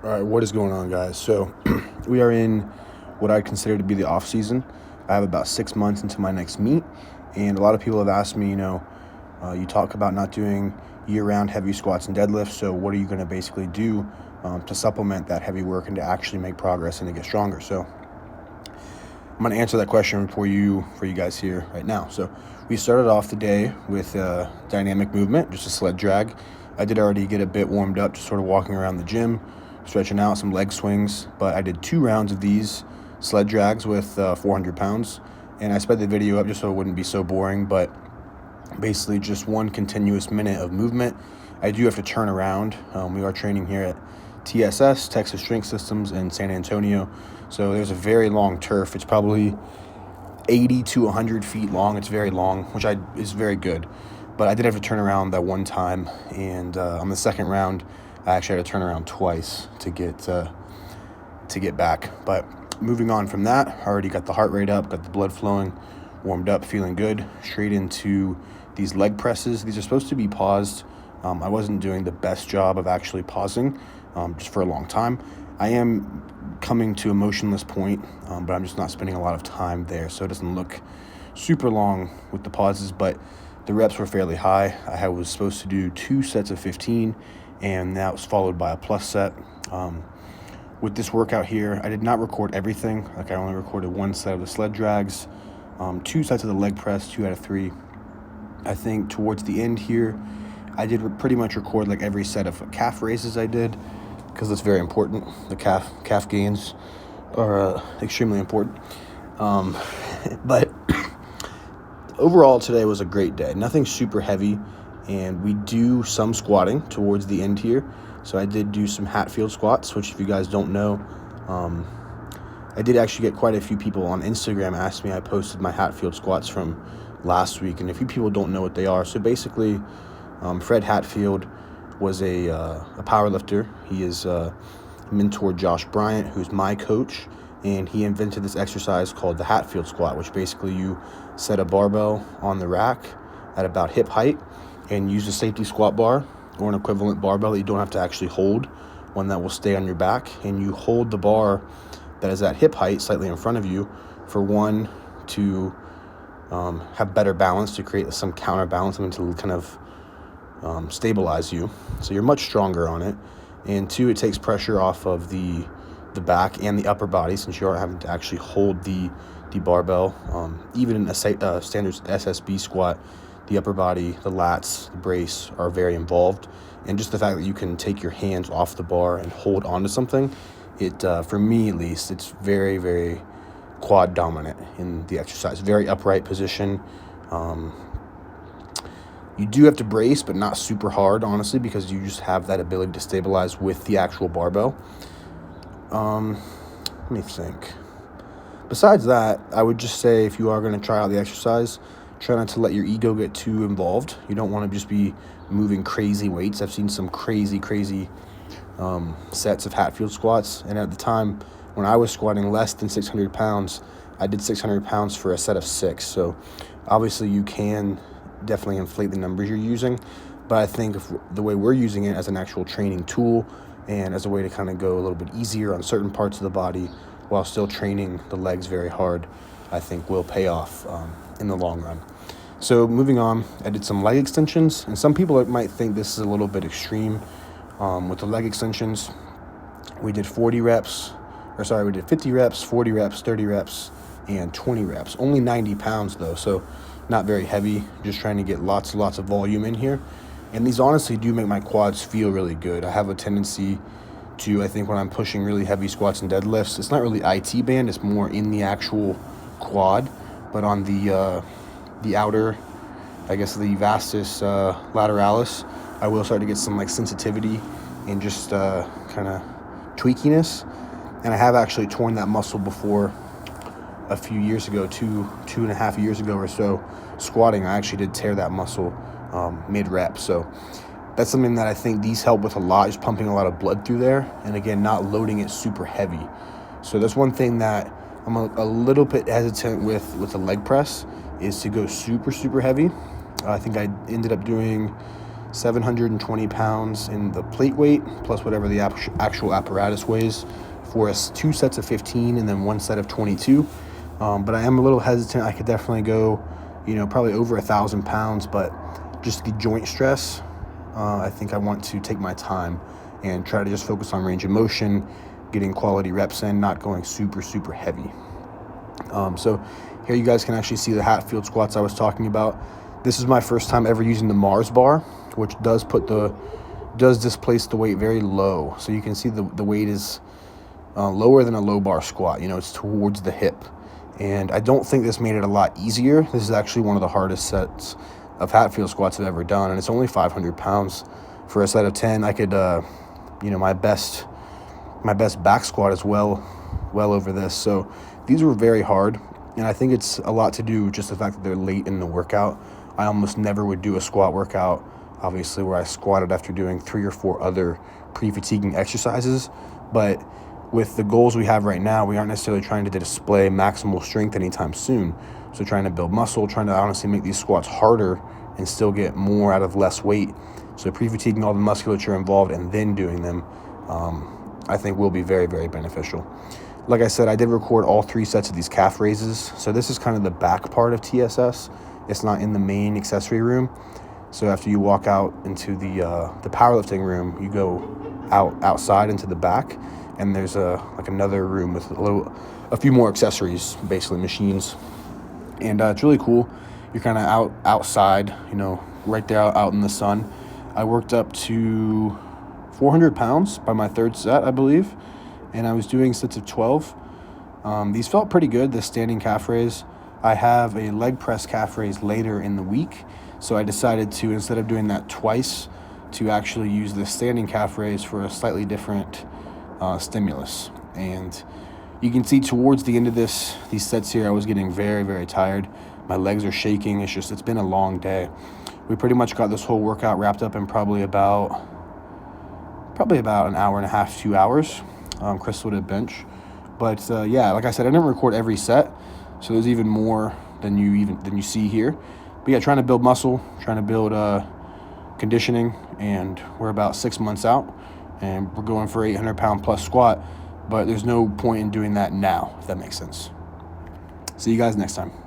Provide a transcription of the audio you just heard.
All right, what is going on, guys? So we are in what I consider to be the off season. I have about 6 months into my next meet, and a lot of people have asked me, you talk about not doing year-round heavy squats and deadlifts. So what are you going to basically do to supplement that heavy work and to actually make progress and to get stronger? So I'm going to answer that question for you guys here right now. So we started off the day with dynamic movement, just a sled drag. I did already get a bit warmed up, just sort of walking around the gym, stretching out, some leg swings, but I did 2 rounds of these sled drags with 400 pounds, and I sped the video up just so it wouldn't be so boring, but basically just one continuous minute of movement. I do have to turn around. We are training here at TSS, Texas Strength Systems in San Antonio, so there's a very long turf. It's probably 80 to 100 feet long. It's very long, which is very good, but I did have to turn around that one time, and on the second round, I actually had to turn around twice to get back. But moving on from that, I already got the heart rate up, got the blood flowing, warmed up, feeling good. Straight into these leg presses. These are supposed to be paused. I wasn't doing the best job of actually pausing just for a long time. I am coming to a motionless point, but I'm just not spending a lot of time there, so it doesn't look super long with the pauses, but the reps were fairly high. I was supposed to do 2 sets of 15, and that was followed by a plus set. With this workout here, I did not record everything. Like, I only recorded 1 set of the sled drags, 2 sets of the leg press, 2 out of 3. I think towards the end here, I did pretty much record like every set of calf raises I did, because that's very important. The calf gains are extremely important. But overall, today was a great day. Nothing super heavy, and we do some squatting towards the end here. So I did do some Hatfield squats, which, if you guys don't know, I did actually get quite a few people on Instagram ask me. I posted my Hatfield squats from last week, and a few people don't know what they are. So basically, Fred Hatfield was a power lifter. He is mentored Josh Bryant, who's my coach, and he invented this exercise called the Hatfield squat, which basically you set a barbell on the rack at about hip height and use a safety squat bar or an equivalent barbell that you don't have to actually hold, one that will stay on your back, and you hold the bar that is at hip height slightly in front of you for one, to have better balance, to create some counterbalance, to kind of stabilize you, so you're much stronger on it, and 2, it takes pressure off of the back and the upper body, since you aren't having to actually hold the barbell. Even in a standard SSB squat, the upper body, the lats, the brace are very involved, and just the fact that you can take your hands off the bar and hold onto something, it for me at least, it's very, very quad dominant in the exercise. Very upright position. You do have to brace, but not super hard, honestly, because you just have that ability to stabilize with the actual barbell. Let me think. Besides that, I would just say, if you are going to try out the exercise, try not to let your ego get too involved. You don't want to just be moving crazy weights. I've seen some crazy sets of Hatfield squats, and at the time when I was squatting less than 600 pounds, I did 600 pounds for a set of 6. So obviously you can definitely inflate the numbers you're using, but I think the way we're using it as an actual training tool and as a way to kind of go a little bit easier on certain parts of the body while still training the legs very hard, I think will pay off in the long run. So moving on, I did some leg extensions, and some people might think this is a little bit extreme with the leg extensions. We did 50 reps, 40 reps, 30 reps, and 20 reps. Only 90 pounds though, so not very heavy, just trying to get lots of volume in here. And these honestly do make my quads feel really good. I have a tendency to, I think when I'm pushing really heavy squats and deadlifts, it's not really IT band, it's more in the actual quad, but on the outer, I guess the vastus lateralis, I will start to get some like sensitivity and just kind of tweakiness. And I have actually torn that muscle before a few years ago, two and a half years ago or so, squatting. I actually did tear that muscle mid-rep. So that's something that I think these help with a lot, just pumping a lot of blood through there, and again, not loading it super heavy. So that's one thing that I'm a little bit hesitant with the leg press, is to go super heavy. I think I ended up doing 720 pounds in the plate weight, plus whatever the actual apparatus weighs, for us 2 sets of 15 and then 1 set of 22. But I am a little hesitant. I could definitely go, probably over 1,000 pounds, but just the joint stress, I think I want to take my time and try to just focus on range of motion, getting quality reps in, not going super, super heavy. So here you guys can actually see the Hatfield squats I was talking about. This is my first time ever using the Mars bar, which does displace the weight very low. So you can see the weight is lower than a low bar squat. It's towards the hip. And I don't think this made it a lot easier. This is actually one of the hardest sets of Hatfield squats I've ever done, and it's only 500 pounds. For a set of 10, I could, my best back squat is well over this. So these were very hard, and I think it's a lot to do with just the fact that they're late in the workout. I almost never would do a squat workout, obviously, where I squatted after doing 3 or 4 other pre-fatiguing exercises. But with the goals we have right now, we aren't necessarily trying to display maximal strength anytime soon. So trying to build muscle, trying to honestly make these squats harder and still get more out of less weight. So pre-fatiguing all the musculature involved and then doing them, I think will be very, very beneficial. Like I said, I did record all 3 sets of these calf raises. So this is kind of the back part of TSS. It's not in the main accessory room. So after you walk out into the powerlifting room, you go outside into the back, and there's another room with a few more accessories, basically machines. And it's really cool. You're kind of outside, right there out in the sun. I worked up to 400 pounds by my 3rd set, I believe, and I was doing sets of 12. These felt pretty good, the standing calf raise. I have a leg press calf raise later in the week, so I decided to, instead of doing that twice, to actually use the standing calf raise for a slightly different stimulus. And you can see towards the end of these sets here, I was getting very, very tired. My legs are shaking. It's been a long day. We pretty much got this whole workout wrapped up in probably about an hour and a half, 2 hours. Crystal did bench. But yeah, like I said, I didn't record every set, so there's even more than you see here. But yeah, trying to build muscle, trying to build conditioning, and we're about 6 months out, and we're going for 800-pound plus squat, but there's no point in doing that now, if that makes sense. See you guys next time.